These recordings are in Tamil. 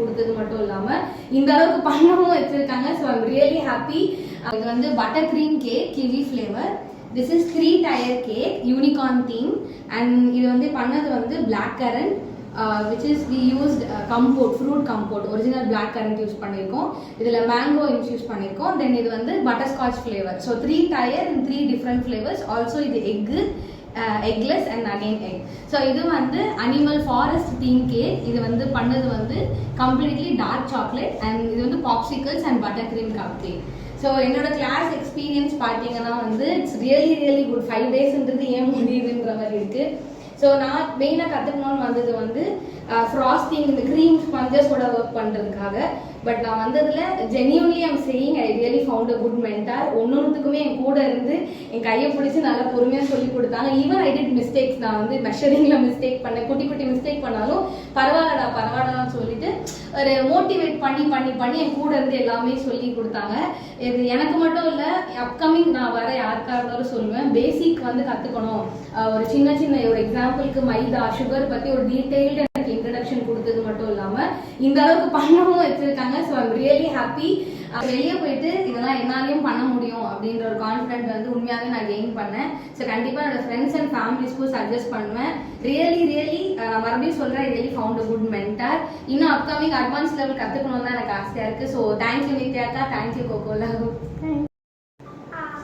கொடுத்தது மட்டும் இல்லாமல் இந்த அளவுக்கு பண்ணவும் வச்சுருக்காங்க. So I'm really happy. இது வந்து butter cream cake kiwi flavour. This is 3 tier cake unicorn theme. And இது வந்து பண்ணது வந்து black currant which is we used compote, fruit compote, original black currant use பண்ணிருக்கோம். இதுல mango infuse பண்ணிருக்கோம். then இது வந்து butterscotch flavor. so 3 tier and 3 different flavors. also இது egg, eggless and again egg. so இது வந்து animal forest theme cake. இது வந்து பண்ணது வந்து completely dark chocolate and இது வந்து popsicles and buttercream cupcake. So என்னோட கிளாஸ் எக்ஸ்பீரியன்ஸ் பார்த்தீங்கன்னா வந்து இட்ஸ் ரியலி குட். 5 டேஸ்ன்றது ஏன் முடியுதுன்ற மாதிரி இருக்கு. ஸோ நான் மெயினாக கற்றுக்கணும்னு வந்தது வந்து ஃப்ராஸ்டிங் இந்த க்ரீம் ஸ்பஞ்சஸோட ஒர்க் பண்ணுறதுக்காக. பட் நான் வந்ததில் genuinely I'm saying I really found a good mentor. ஒன்னொன்றுத்துக்குமே என் கூட இருந்து என் கையை பிடிச்சி நல்லா பொறுமையாக சொல்லி கொடுத்தாங்க. Even I did mistakes. நான் வந்து மெஷரிங்கில் மிஸ்டேக் பண்ணேன். குட்டி மிஸ்டேக் பண்ணாலும் பரவாயில்லடான்னு சொல்லிட்டு ஒரு மோட்டிவேட் பண்ணி என் கூட இருந்து எல்லாமே சொல்லி கொடுத்தாங்க. இது எனக்கு மட்டும் இல்லை, அப்கமிங் நான் வர யாருக்காக இருந்தாலும் சொல்லுவேன், பேசிக் வந்து கற்றுக்கணும். ஒரு சின்ன ஒரு எக்ஸாம்பிளுக்கு மைதா சுகர் பற்றி ஒரு டீட்டெயில்டு எனக்கு இன்ட்ரடக்ஷன் கொடுத்தது மட்டும் இல்லாமல் இந்த அளவுக்கு பண்ணவும் வச்சுருக்காங்க. So I'm really happy. வெளியே போயிட்டு இதெல்லாம் என்னாலையும் பண்ண முடியும் அப்படின்ற ஒரு கான்ஃபிடென்ட் வந்து உண்மையாகவே நான் கெயின் பண்ணேன். ஸோ கண்டிப்பாக என்னோட ஃப்ரெண்ட்ஸ் அண்ட் ஃபேமிலிஸ்க்கும் சஜஸ்ட் பண்ணுவேன். ரியலி நான் மறுபடியும் சொல்கிறேன், really found a good mentor. இன்னும் அப்கமிங் அட்வான்ஸ் லெவல் கற்றுக்கணும் தான் எனக்கு ஆசையாக இருக்குது. ஸோ தேங்க்யூ நித்யாக்கா, தேங்க்யூ கோகோலா.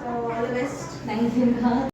So all the best. Thank you.